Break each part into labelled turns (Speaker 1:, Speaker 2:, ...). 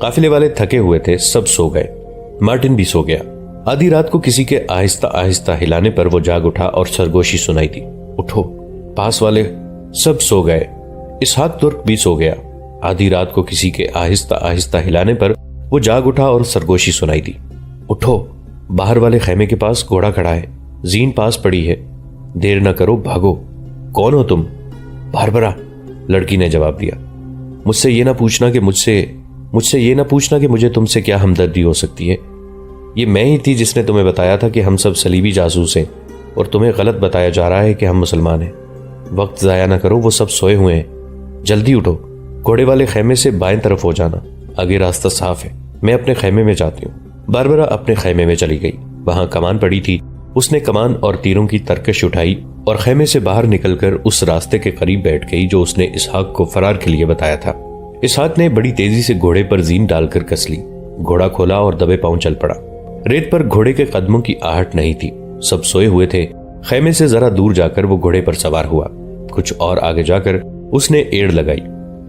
Speaker 1: قافلے والے تھکے ہوئے تھے، سب سو گئے، مارٹن بھی سو گیا۔ آدھی رات کو کسی کے آہستہ آہستہ ہلانے پر وہ جاگ اٹھا اور سرگوشی سنائی دی، اٹھو، پاس والے سب سو گئے۔ اسحاق ترک بھی سو گیا۔ آدھی رات کو کسی کے آہستہ آہستہ ہلانے پر وہ جاگ اٹھا اور سرگوشی سنائی دی، اٹھو، باہر والے خیمے کے پاس گھوڑا کھڑا ہے، زین پاس پڑی ہے، دیر نہ کرو، بھاگو۔ کون ہو تم؟ باربرا، لڑکی نے جواب دیا۔ مجھ سے یہ نہ پوچھنا کہ مجھے تم سے کیا ہمدردی ہو سکتی ہے۔ یہ میں ہی تھی جس نے تمہیں بتایا تھا کہ ہم سب صلیبی جاسوس ہیں اور تمہیں غلط بتایا جا رہا ہے کہ ہم مسلمان ہیں۔ وقت ضائع نہ کرو، وہ سب سوئے ہوئے ہیں، جلدی اٹھو، گھوڑے والے خیمے سے بائیں طرف ہو جانا، آگے راستہ صاف ہے، میں اپنے خیمے میں جاتی ہوں۔ باربرا اپنے خیمے میں چلی گئی، وہاں کمان پڑی تھی۔ اس نے کمان اور تیروں کی ترکش اٹھائی اور خیمے سے باہر نکل کر اس راستے کے قریب بیٹھ گئی جو اس نے اسحاق کو فرار کے لیے بتایا تھا۔ اسحاق نے بڑی تیزی سے گھوڑے پر زین ڈال کر کس لی، گھوڑا کھولا اور دبے پاؤں چل پڑا۔ ریت پر گھوڑے کے قدموں کی آہٹ نہیں تھی، سب سوئے ہوئے تھے۔ خیمے سے ذرا دور جا کر وہ گھوڑے پر سوار ہوا، کچھ اور آگے جا کر اس نے ایڑ لگائی۔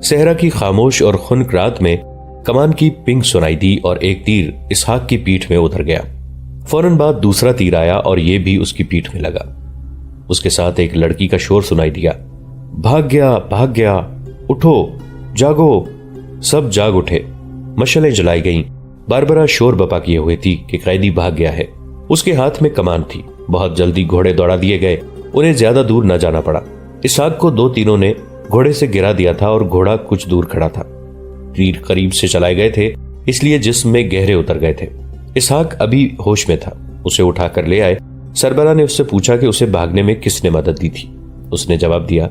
Speaker 1: صحرا کی خاموش اور خنک رات میں کمان کی پنگ سنائی دی اور ایک تیر اسحاق کی پیٹھ میں اتر گیا۔ فوراً بعد دوسرا تیر آیا اور یہ بھی اس کی پیٹھ میں لگا۔ اس کے ساتھ ایک لڑکی کا شور سنائی دیا، بھاگ گیا، بھاگ گیا، اٹھو، جاگو۔ سب جاگ اٹھے، مشعلیں جلائی گئیں۔ باربرا شور بپا کیے ہوئے تھی کہ قیدی بھاگ گیا ہے۔ اس کے ہاتھ میں کمان تھی، بہت جلدی گھوڑے دوڑا دیے گئے، انہیں زیادہ دور نہ جانا پڑا۔ اسحاق کو دو تیروں نے گھوڑے سے گرا دیا تھا اور گھوڑا کچھ دور کھڑا تھا۔ تیر قریب سے چلائے گئے تھے، اس لیے جسم میں گہرے اتر گئے تھے۔ اسحاق ابھی ہوش میں تھا، اسے اٹھا کر لے آئے۔ سربراہ نے اس سے پوچھا کہ اسے بھاگنے میں کس نے مدد دی تھی۔ اس نے جواب دیا،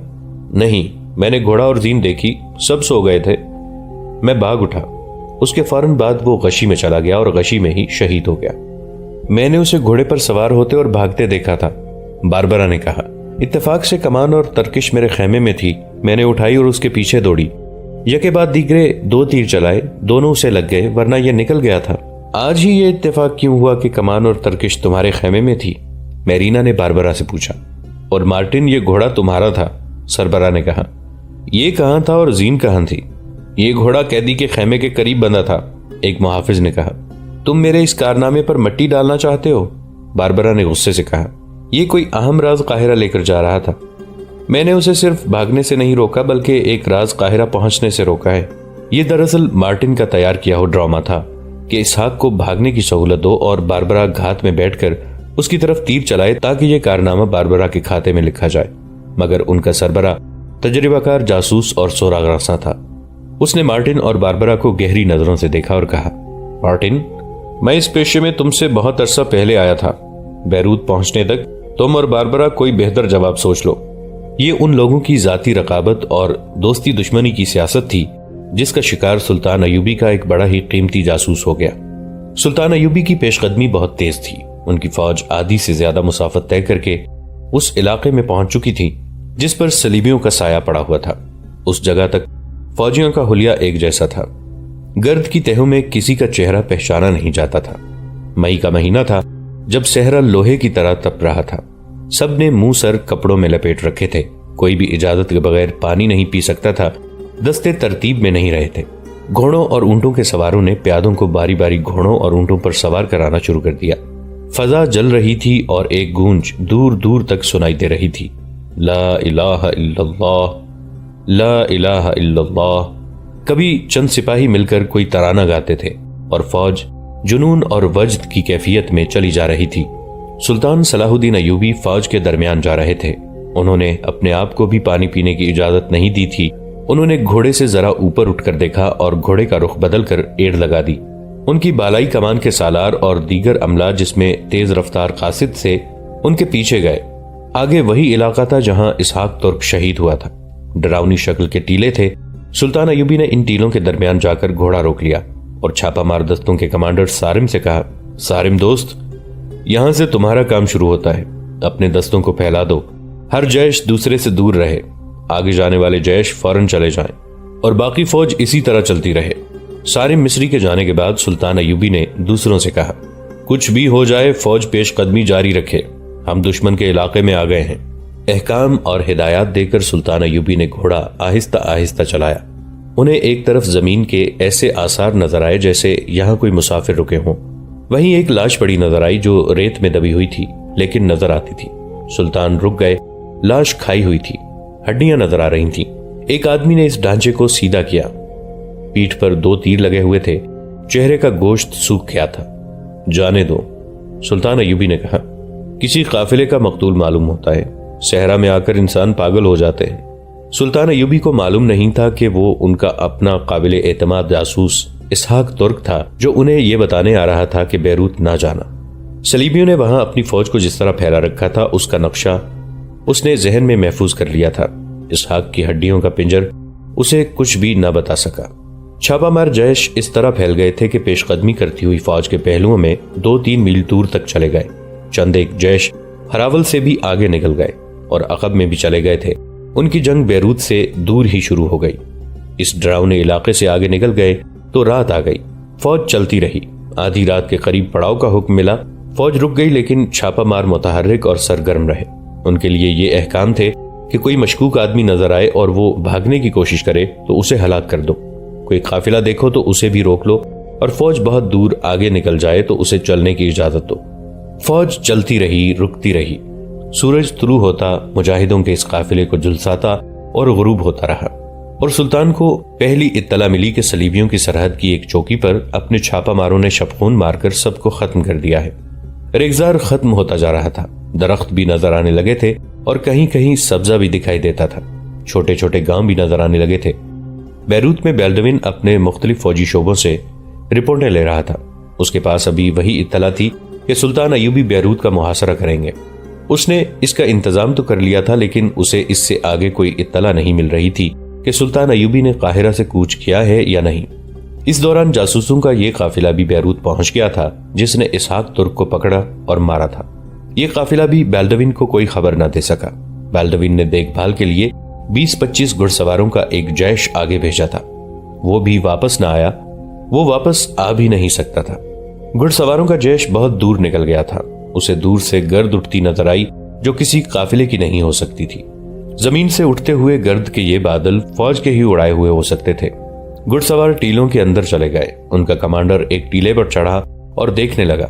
Speaker 1: نہیں، میں نے گھوڑا اور زین دیکھی، سب سو گئے تھے، میں بھاگ اٹھا۔ اس کے فوراً بعد وہ غشی میں چلا گیا اور غشی میں ہی شہید ہو گیا۔ میں نے اسے گھوڑے پر سوار ہوتے اور بھاگتے دیکھا تھا، باربرا نے کہا۔ اتفاق سے کمان اور ترکش میرے خیمے میں تھی، میں نے اٹھائی اور اس کے پیچھے دوڑی۔ یکے بعد دیگرے دو تیر چلائے، دونوں اسے لگ گئے، ورنہ یہ نکل گیا تھا۔ آج ہی یہ اتفاق کیوں ہوا کہ کمان اور ترکش تمہارے خیمے میں تھی؟ میرینا نے باربرا سے پوچھا۔ اور مارٹن، یہ گھوڑا تمہارا تھا؟ سربراہ نے کہا۔ یہ کہاں تھا اور زین کہاں تھی؟ یہ گھوڑا قیدی کے خیمے کے قریب بندھا تھا، ایک محافظ نے کہا۔ تم میرے اس کارنامے پر مٹی ڈالنا چاہتے ہو؟ باربرا نے غصے سے کہا۔ یہ کوئی اہم راز قاہرہ لے کر جا رہا تھا، میں نے اسے صرف بھاگنے سے نہیں روکا بلکہ ایک راز قاہرہ پہنچنے سے روکا ہے۔ یہ دراصل مارٹن کا تیار کیا ہوا ڈرامہ تھا کہ اسحاق کو بھاگنے کی سہولت ہو اور باربرا گھات میں بیٹھ کر اس کی طرف تیر چلائے تاکہ یہ کارنامہ باربرا کے کھاتے میں لکھا جائے۔ مگر ان کا سربراہ تجربہ کار جاسوس اور سوراخ رساں تھا۔ اس نے مارٹن اور باربرا کو گہری نظروں سے دیکھا اور کہا، مارٹن، میں اس پیشے میں تم سے بہت عرصہ پہلے آیا تھا، بیروت پہنچنے تک تم اور باربرا کوئی بہتر جواب سوچ لو۔ یہ ان لوگوں کی ذاتی رقابت اور دوستی دشمنی کی سیاست تھی جس کا شکار سلطان ایوبی کا ایک بڑا ہی قیمتی جاسوس ہو گیا۔ سلطان ایوبی کی پیش قدمی بہت تیز تھی، ان کی فوج آدھی سے زیادہ مسافت طے کر کے اس علاقے میں پہنچ چکی تھی جس پر صلیبیوں کا سایہ پڑا ہوا تھا۔ اس جگہ تک فوجیوں کا حلیہ ایک جیسا تھا، گرد کی تہوں میں کسی کا چہرہ پہچانا نہیں جاتا تھا۔ مئی کا مہینہ تھا جب صحرا لوہے کی طرح تپ رہا تھا، سب نے منہ سر کپڑوں میں لپیٹ رکھے تھے، کوئی بھی اجازت کے بغیر پانی نہیں پی سکتا تھا، دستے ترتیب میں نہیں رہے تھے۔ گھوڑوں اور اونٹوں کے سواروں نے پیادوں کو باری باری گھوڑوں اور اونٹوں پر سوار کرانا شروع کر دیا۔ فضا جل رہی تھی اور ایک گونج دور دور تک سنائی دے رہی تھی، لا الہ الا اللہ، لا الہ الا اللہ۔ کبھی چند سپاہی مل کر کوئی ترانہ گاتے تھے اور فوج جنون اور وجد کی کیفیت میں چلی جا رہی تھی۔ سلطان صلاح الدین ایوبی فوج کے درمیان جا رہے تھے، انہوں نے اپنے آپ کو بھی پانی پینے کی اجازت نہیں دی تھی۔ انہوں نے گھوڑے سے ذرا اوپر اٹھ کر دیکھا اور گھوڑے کا رخ بدل کر ایڑ لگا دی۔ ان کی بالائی کمان کے سالار اور دیگر عملہ جس میں تیز رفتار قاصد سے ان کے پیچھے گئے۔ آگے وہی علاقہ تھا جہاں اسحاق ترک شہید ہوا تھا، ڈراؤنی شکل کے ٹیلے تھے۔ سلطان ایوبی نے ان ٹیلوں کے درمیان جا کر گھوڑا روک لیا اور چھاپا مار دستوں کے کمانڈر سارم سے کہا، سارم دوست، یہاں سے تمہارا کام شروع ہوتا ہے، اپنے دستوں کو پھیلا دو، ہر جیش دوسرے سے دور رہے، آگے جانے والے جیش فوراً چلے جائیں اور باقی فوج اسی طرح چلتی رہے۔ سارم مصری کے جانے کے بعد سلطان ایوبی نے دوسروں سے کہا، کچھ بھی ہو جائے فوج پیش قدمی جاری رکھے، ہم دشمن کے علاقے میں آ گئے ہیں۔ احکام اور ہدایات دے کر سلطان ایوبی نے گھوڑا آہستہ آہستہ چلایا۔ انہیں ایک طرف زمین کے ایسے آثار نظر آئے جیسے یہاں کوئی مسافر رکے ہوں، وہیں ایک لاش پڑی نظر آئی جو ریت میں دبی ہوئی تھی لیکن نظر آتی تھی۔ سلطان رک گئے، لاش کھائی ہوئی تھی، ہڈیاں نظر آ رہی تھیں۔ ایک آدمی نے اس ڈھانچے کو سیدھا کیا، پیٹھ پر 2 تیر لگے ہوئے تھے، چہرے کا گوشت سوکھ گیا تھا۔ جانے دو، سلطان ایوبی نے کہا، کسی قافلے کا مقتول معلوم ہوتا ہے، صحرا میں آ کر انسان پاگل ہو جاتے ہیں۔ سلطان ایوبی کو معلوم نہیں تھا کہ وہ ان کا اپنا قابل اعتماد جاسوس اسحاق ترک تھا جو انہیں یہ بتانے آ رہا تھا کہ بیروت نہ جانا۔ صلیبیوں نے وہاں اپنی فوج کو جس طرح پھیلا رکھا تھا اس کا نقشہ اس نے ذہن میں محفوظ کر لیا تھا۔ اسحاق کی ہڈیوں کا پنجر اسے کچھ بھی نہ بتا سکا۔ چھاپا مار جیش اس طرح پھیل گئے تھے کہ پیش قدمی کرتی ہوئی فوج کے پہلوؤں میں 2-3 میل دور تک چلے گئے۔ چند ایک جیش ہراول سے بھی آگے نکل گئے اور عقب میں بھی چلے گئے تھے۔ ان کی جنگ بیروت سے دور ہی شروع ہو گئی۔ اس ڈراؤنے علاقے سے آگے نکل گئے تو رات آ گئی۔ فوج چلتی رہی، آدھی رات کے قریب پڑاؤ کا حکم ملا۔ فوج رک گئی لیکن چھاپا مار متحرک اور سرگرم رہے۔ ان کے لیے یہ احکام تھے کہ کوئی مشکوک آدمی نظر آئے اور وہ بھاگنے کی کوشش کرے تو اسے ہلاک کر دو، کوئی قافلہ دیکھو تو اسے بھی روک لو، اور فوج بہت دور آگے نکل جائے تو اسے چلنے کی اجازت دو۔ فوج چلتی رہی، رکتی رہی۔ سورج طلوع ہوتا، مجاہدوں کے اس قافلے کو جھلساتا اور غروب ہوتا رہا، اور سلطان کو پہلی اطلاع ملی کہ صلیبیوں کی سرحد کی ایک چوکی پر اپنے چھاپا ماروں نے شبخون مار کر سب کو ختم کر دیا ہے۔ ریگزار ختم ہوتا جا رہا تھا، درخت بھی نظر آنے لگے تھے اور کہیں کہیں سبزہ بھی دکھائی دیتا تھا، چھوٹے چھوٹے گاؤں بھی نظر آنے لگے تھے۔ بیروت میں بیلڈوین اپنے مختلف فوجی شعبوں سے رپورٹیں لے رہا تھا۔ اس کے پاس ابھی وہی اطلاع تھی کہ سلطان ایوبی بیروت کا محاصرہ کریں گے۔ اس نے اس کا انتظام تو کر لیا تھا لیکن اسے اس سے آگے کوئی اطلاع نہیں مل رہی تھی کہ سلطان ایوبی نے قاہرہ سے کوچ کیا ہے یا نہیں۔ اس دوران جاسوسوں کا یہ قافلہ بھی بیروت پہنچ گیا تھا جس نے اسحاق ترک کو پکڑا اور مارا تھا۔ یہ قافلہ بھی بیلڈوین کو کوئی خبر نہ دے سکا۔ بیلڈوین نے دیکھ بھال کے لیے 20-25 گھڑ سواروں کا ایک جیش آگے بھیجا تھا، وہ بھی واپس نہ آیا، وہ واپس آ بھی نہیں سکتا تھا۔ گھڑ سواروں کا جیش بہت دور نکل گیا تھا، اسے دور سے گرد اٹھتی نظر آئی جو کسی قافلے کی نہیں ہو سکتی تھی۔ زمین سے اٹھتے ہوئے گرد کے یہ بادل فوج کے ہی اڑائے ہوئے ہو سکتے تھے۔ گھڑ سوار ٹیلوں کے اندر چلے گئے، ان کا کمانڈر ایک ٹیلے پر چڑھا اور دیکھنے لگا۔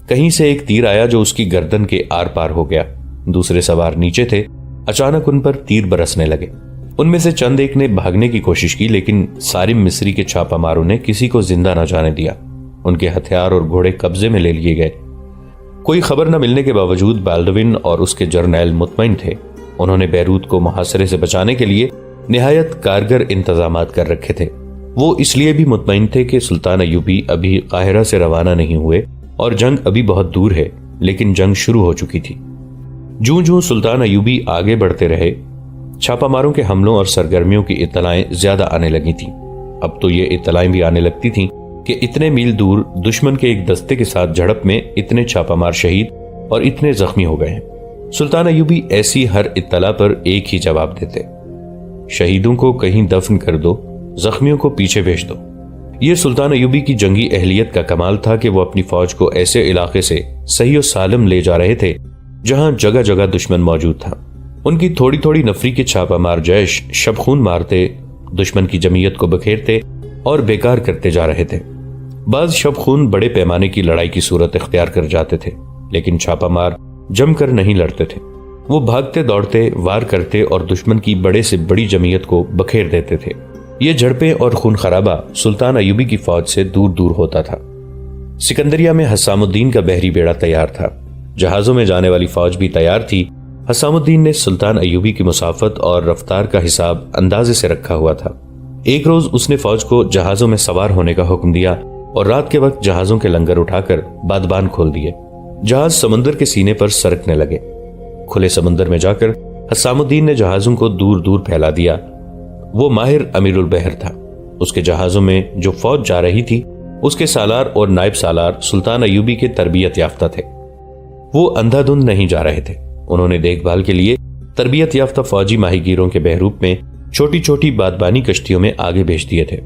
Speaker 1: کہیں سے ایک تیر آیا جو اس کی گردن کے آر پار ہو گیا۔ دوسرے سوار نیچے تھے، اچانک ان پر تیر برسنے لگے۔ ان میں سے چند ایک نے بھاگنے کی کوشش کی لیکن سارم مصری کے چھاپا ماروں نے کسی کو زندہ نہ جانے دیا۔ ان کے ہتھیار اور گھوڑے قبضے میں لے لیے گئے۔ کوئی خبر نہ ملنے کے باوجود بیلڈوین اور اس کے جرنیل مطمئن تھے۔ انہوں نے بیروت کو محاصرے سے بچانے کے لیے نہایت کارگر انتظامات کر رکھے تھے۔ وہ اس لیے بھی مطمئن تھے کہ سلطان ایوبی ابھی قاہرہ سے روانہ نہیں ہوئے اور جنگ ابھی بہت دور ہے، لیکن جنگ شروع ہو چکی تھی۔ جوں جوں سلطان ایوبی آگے بڑھتے رہے، چھاپا ماروں کے حملوں اور سرگرمیوں کی اطلاعیں زیادہ آنے لگی تھیں۔ اب تو یہ اطلاعیں بھی آنے لگتی تھیں کہ اتنے میل دور دشمن کے ایک دستے کے ساتھ جھڑپ میں اتنے چھاپا مار شہید اور اتنے زخمی ہو گئے ہیں۔ سلطان ایوبی ایسی ہر اطلاع پر ایک ہی جواب دیتے: شہیدوں کو کہیں دفن کر دو، زخمیوں کو پیچھے بھیج دو۔ یہ سلطان ایوبی کی جنگی اہلیت کا کمال تھا کہ وہ اپنی فوج کو ایسے علاقے سے صحیح و سالم لے جا رہے تھے جہاں جگہ جگہ دشمن موجود تھا۔ ان کی تھوڑی تھوڑی نفری کے چھاپا مار جیش شبخون مارتے، دشمن کی جمعیت کو بکھیرتے اور بیکار کرتے جا رہے تھے۔ بعض شبخون بڑے پیمانے کی لڑائی کی صورت اختیار کر جاتے تھے، لیکن چھاپا مار جم کر نہیں لڑتے تھے۔ وہ بھاگتے دوڑتے، وار کرتے اور دشمن کی بڑے سے بڑی جمعیت کو بکھیر دیتے تھے۔ یہ جھڑپیں اور خون خرابہ سلطان ایوبی کی فوج سے دور دور ہوتا تھا۔ سکندریہ میں حسام الدین کا بحری بیڑا تیار تھا، جہازوں میں جانے والی فوج بھی تیار تھی۔ حسام الدین نے سلطان ایوبی کی مسافت اور رفتار کا حساب اندازے سے رکھا ہوا تھا۔ ایک روز اس نے فوج کو جہازوں میں سوار ہونے کا حکم دیا اور رات کے وقت جہازوں کے لنگر اٹھا کر بادبان کھول دیے۔ جہاز سمندر کے سینے پر سرکنے لگے۔ کھلے سمندر میں جا کر حسام الدین نے جہازوں کو دور دور پھیلا دیا۔ وہ ماہر امیر البحر تھا۔ اس کے جہازوں میں جو فوج جا رہی تھی اس کے سالار اور نائب سالار سلطان ایوبی کے تربیت یافتہ تھے۔ وہ اندھا دھند نہیں جا رہے تھے۔ انہوں نے دیکھ بھال کے لیے تربیت یافتہ فوجی ماہی گیروں کے بحروپ میں چھوٹی چھوٹی بادبانی کشتیوں میں آگے بھیج دیے تھے۔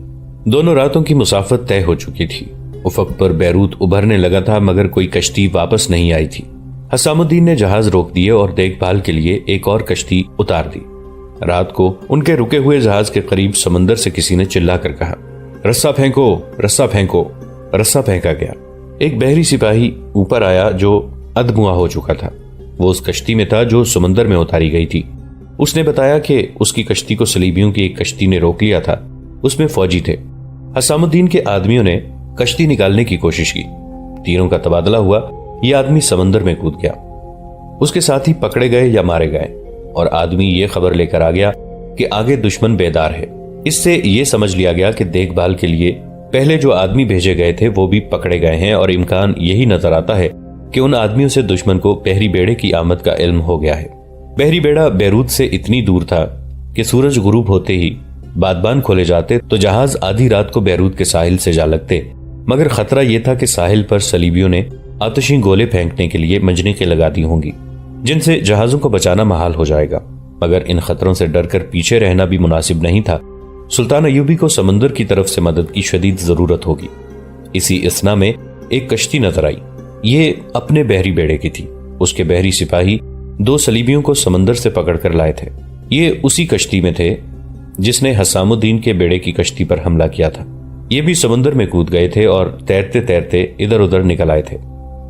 Speaker 1: دونوں راتوں کی مسافت طے ہو چکی تھی۔ افق پر بیروت ابھرنے لگا تھا مگر کوئی کشتی واپس نہیں آئی تھی۔ حسام الدین نے جہاز روک دیے اور دیکھ بھال کے لیے ایک اور کشتی اتار دی۔ رات کو ان کے رکے ہوئے جہاز کے قریب سمندر سے کسی نے چلا کر کہا، رسا پھینکو، رسا پھینکو۔ رسا پھینکا گیا۔ ایک بحری سپاہی اوپر آیا جو ادموا ہو چکا تھا۔ وہ اس کشتی میں تھا جو سمندر میں اتاری گئی تھی۔ اس نے بتایا کہ اس کی کشتی کو صلیبیوں کی ایک کشتی نے روک لیا تھا، اس میں فوجی تھے۔ حسام الدین کے آدمیوں نے کشتی نکالنے کی کوشش کی، تیروں کا تبادلہ ہوا، یہ آدمی سمندر میں کود گیا۔ اس کے ساتھی پکڑے گئے یا مارے گئے، اور آدمی یہ خبر لے کر آ گیا کہ آگے دشمن بیدار ہے۔ اس سے یہ سمجھ لیا گیا کہ دیکھ بھال کے لیے پہلے جو آدمی بھیجے گئے تھے وہ بھی پکڑے گئے ہیں، اور امکان یہی نظر آتا ہے کہ ان آدمیوں سے دشمن کو بحری بیڑے کی آمد کا علم ہو گیا ہے۔ بحری بیڑا بیروت سے اتنی دور تھا کہ سورج غروب ہوتے ہی بادبان کھولے جاتے تو جہاز آدھی رات کو بیروت کے ساحل سے جا لگتے، مگر خطرہ یہ تھا کہ ساحل پر صلیبیوں نے آتشی گولے پھینکنے کے لیے منجنیقیں لگا دی ہوں گی، جن سے جہازوں کو بچانا محال ہو جائے گا، مگر ان خطروں سے ڈر کر پیچھے رہنا بھی مناسب نہیں تھا۔ سلطان ایوبی کو سمندر کی طرف سے مدد کی شدید ضرورت ہوگی۔ اسی اثنا میں ایک کشتی نظر آئی، یہ اپنے بحری بیڑے کی تھی۔ اس کے بحری سپاہی 2 صلیبیوں کو سمندر سے پکڑ کر لائے تھے۔ یہ اسی کشتی میں تھے جس نے حسام الدین کے بیڑے کی کشتی پر حملہ کیا تھا۔ یہ بھی سمندر میں کود گئے تھے اور تیرتے تیرتے ادھر ادھر نکل آئے تھے۔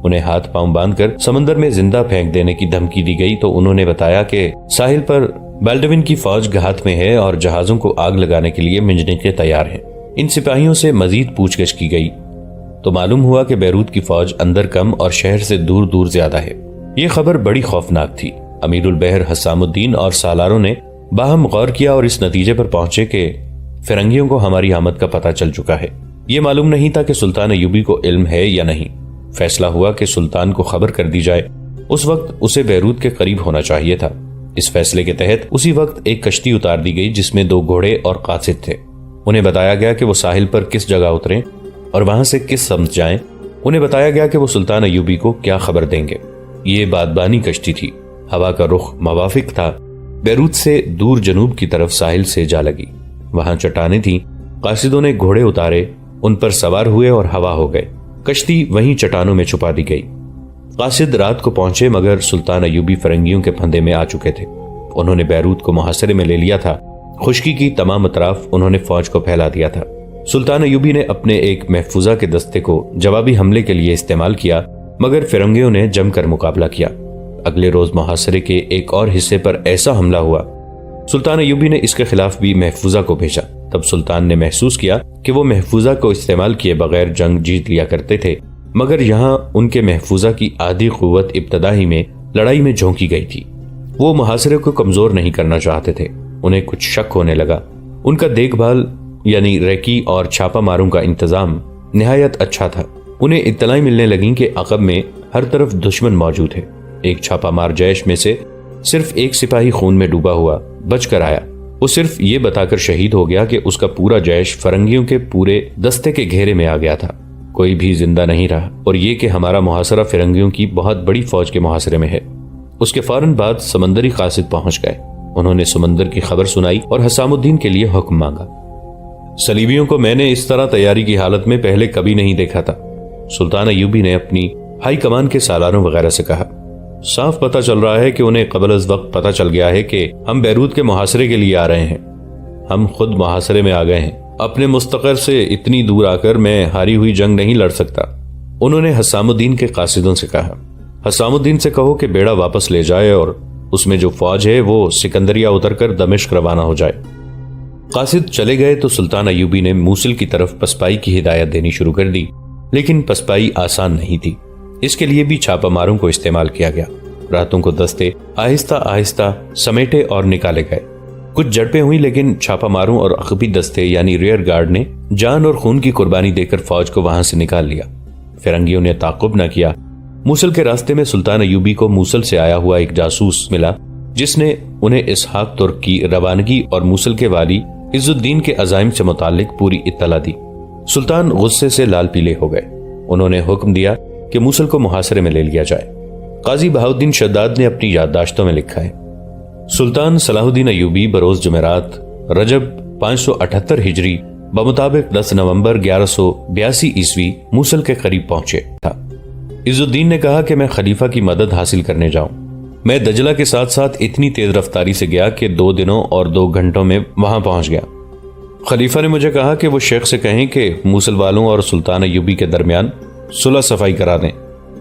Speaker 1: انہیں ہاتھ پاؤں باندھ کر سمندر میں زندہ پھینک دینے کی دھمکی دی گئی تو انہوں نے بتایا کہ ساحل پر بالڈوین کی فوج گھات میں ہے اور جہازوں کو آگ لگانے کے لیے منجنیقیں تیار ہیں۔ ان سپاہیوں سے مزید پوچھ گچھ کی گئی تو معلوم ہوا کہ بیروت کی فوج اندر کم اور شہر سے دور دور زیادہ ہے۔ یہ خبر بڑی خوفناک تھی۔ امیر البحر حسام الدین اور سالاروں نے باہم غور کیا اور اس نتیجے پر پہنچے کہ فرنگیوں کو ہماری آمد کا پتہ چل چکا ہے۔ یہ معلوم نہیں تھا کہ سلطان ایوبی کو علم ہے یا نہیں۔ فیصلہ ہوا کہ سلطان کو خبر کر دی جائے، اس وقت اسے بیروت کے قریب ہونا چاہیے تھا۔ اس فیصلے کے تحت اسی وقت ایک کشتی اتار دی گئی جس میں 2 گھوڑے اور قاصد تھے۔ انہیں بتایا گیا کہ وہ ساحل پر کس جگہ اتریں اور وہاں سے کس سمت جائیں۔ انہیں بتایا گیا کہ وہ سلطان ایوبی کو کیا خبر دیں گے۔ یہ بادبانی کشتی تھی، ہوا کا رخ موافق تھا، بیروت سے دور جنوب کی طرف ساحل سے جا لگی۔ وہاں چٹانیں تھیں، قاصدوں نے گھوڑے اتارے، ان پر سوار ہوئے اور ہوا ہو گئے۔ کشتی وہیں چٹانوں میں چھپا دی گئی۔ قاصد رات کو پہنچے مگر سلطان ایوبی فرنگیوں کے پھندے میں آ چکے تھے۔ انہوں نے بیروت کو محاصرے میں لے لیا تھا۔ خشکی کی تمام اطراف انہوں نے فوج کو پھیلا دیا تھا۔ سلطان ایوبی نے اپنے ایک محفوظہ کے دستے کو جوابی حملے کے لیے استعمال کیا، مگر فرنگیوں نے جم کر مقابلہ کیا۔ اگلے روز محاصرے کے ایک اور حصے پر ایسا حملہ ہوا، سلطان ایوبی نے اس کے خلاف بھی محفوظہ کو بھیجا۔ تب سلطان نے محسوس کیا کہ وہ محفوظہ کو استعمال کیے بغیر جنگ جیت لیا کرتے تھے، مگر یہاں ان کے محفوظہ کی آدھی قوت ابتدا ہی میں لڑائی میں جھونکی گئی تھی۔ وہ محاصرے کو کمزور نہیں کرنا چاہتے تھے۔ انہیں کچھ شک ہونے لگا۔ ان کا دیکھ بھال یعنی ریکی اور چھاپا ماروں کا انتظام نہایت اچھا تھا۔ انہیں اطلاعیں ملنے لگیں کہ عقب میں ہر طرف دشمن موجود ہے۔ ایک چھاپا مار جیش میں سے صرف ایک سپاہی خون میں ڈوبا ہوا بچ کر آیا۔ وہ صرف یہ بتا کر شہید ہو گیا کہ اس کا پورا جیش فرنگیوں کے پورے دستے کے گھیرے میں آ گیا تھا۔ کوئی بھی زندہ نہیں رہا، اور یہ کہ ہمارا محاصرہ فرنگیوں کی بہت بڑی فوج کے محاصرے میں ہے۔ اس کے فوراً بعد سمندری قاصد پہنچ گئے۔ انہوں نے سمندر کی خبر سنائی اور حسام الدین کے لیے حکم مانگا۔ صلیبیوں کو میں نے اس طرح تیاری کی حالت میں پہلے کبھی نہیں دیکھا تھا۔ سلطان ایوبی نے اپنی ہائی کمان کے سالاروں وغیرہ سے کہا، صاف پتہ چل رہا ہے کہ انہیں قبل از وقت پتہ چل گیا ہے کہ ہم بیروت کے محاصرے کے لیے آ رہے ہیں۔ ہم خود محاصرے میں آ گئے ہیں۔ اپنے مستقر سے اتنی دور آ کر میں ہاری ہوئی جنگ نہیں لڑ سکتا۔ انہوں نے حسام الدین کے قاصدوں سے کہا، حسام الدین سے کہو کہ بیڑا واپس لے جائے اور اس میں جو فوج ہے وہ سکندریہ اتر کر دمشق روانہ ہو جائے۔ قاصد چلے گئے تو سلطان ایوبی نے موصل کی طرف پسپائی کی ہدایت دینی شروع کر دی، لیکن پسپائی آسان نہیں تھی۔ اس کے لیے بھی چھاپا ماروں کو استعمال کیا گیا۔ راتوں کو دستے آہستہ آہستہ سمیٹے اور نکالے گئے۔ کچھ جھڑپیں ہوئی، لیکن چھاپا ماروں اور عقبی دستے یعنی ریئر گارڈ نے جان اور خون کی قربانی دے کر فوج کو وہاں سے نکال لیا۔ فرنگیوں نے تعاقب نہ کیا۔ موصل کے راستے میں سلطان ایوبی کو موصل سے آیا ہوا ایک جاسوس ملا، جس نے انہیں اسحاق ترک کی روانگی اور موصل کے والی عز الدین کے عزائم سے متعلق پوری اطلاع دی۔ سلطان غصے سے لال پیلے ہو گئے۔ انہوں نے حکم دیا کہ موصل کو محاصرے میں لے لیا جائے۔ قاضی بہاؤالدین شداد نے اپنی یادداشتوں میں لکھا ہے، سلطان صلاح الدین ایوبی بروز جمعرات رجب 578 ہجری بمطابق 10 نومبر 1182 عیسوی موصل کے قریب پہنچے تھا۔ عز الدین نے کہا کہ میں خلیفہ کی مدد حاصل کرنے جاؤں۔ میں دجلہ کے ساتھ ساتھ اتنی تیز رفتاری سے گیا کہ 2 دنوں اور 2 گھنٹوں میں وہاں پہنچ گیا۔ خلیفہ نے مجھے کہا کہ وہ شیخ سے کہیں کہ موصل والوں اور سلطان ایوبی کے درمیان صلح صفائی کرا دیں۔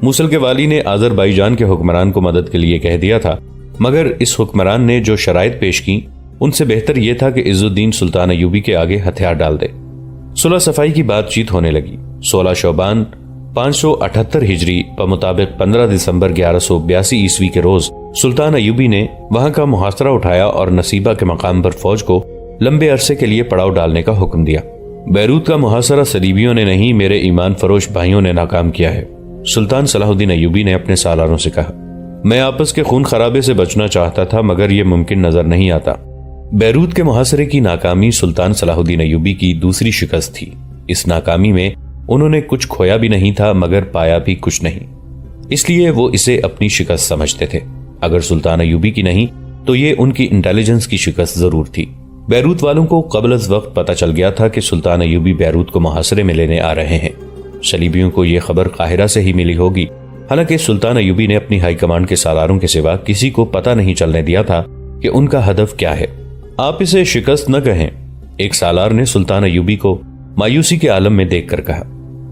Speaker 1: موصل کے والی نے آذربائیجان کے حکمران کو مدد کے لیے کہہ دیا تھا، مگر اس حکمران نے جو شرائط پیش کی ان سے بہتر یہ تھا کہ عز الدین سلطان ایوبی کے آگے ہتھیار ڈال دے۔ صلح صفائی کی بات چیت ہونے لگی۔ 16 شعبان 578 ہجری بمطابق 15 دسمبر 1182 عیسوی کے روز سلطان ایوبی نے وہاں کا محاصرہ اٹھایا اور نصیبہ کے مقام پر فوج کو لمبے عرصے کے لیے پڑاؤ ڈالنے کا حکم دیا۔ بیروت کا محاصرہ صلیبیوں نے نہیں، میرے ایمان فروش بھائیوں نے ناکام کیا ہے۔ سلطان صلاح الدین ایوبی نے اپنے سالاروں سے کہا، میں آپس کے خون خرابے سے بچنا چاہتا تھا مگر یہ ممکن نظر نہیں آتا۔ بیروت کے محاصرے کی ناکامی سلطان صلاح الدین ایوبی کی دوسری شکست تھی۔ اس ناکامی میں انہوں نے کچھ کھویا بھی نہیں تھا مگر پایا بھی کچھ نہیں، اس لیے وہ اسے اپنی شکست سمجھتے تھے۔ اگر سلطان ایوبی کی نہیں تو یہ ان کی انٹیلیجنس کی شکست ضرور تھی۔ بیروت والوں کو قبل از وقت پتہ چل گیا تھا کہ سلطان ایوبی بیروت کو محاصرے میں لینے آ رہے ہیں۔ صلیبیوں کو یہ خبر قاہرہ سے ہی ملی ہوگی، حالانکہ سلطان ایوبی نے اپنی ہائی کمانڈ کے سالاروں کے سوا کسی کو پتہ نہیں چلنے دیا تھا کہ ان کا ہدف کیا ہے۔ آپ اسے شکست نہ کہیں، ایک سالار نے سلطان ایوبی کو مایوسی کے عالم میں دیکھ کر کہا،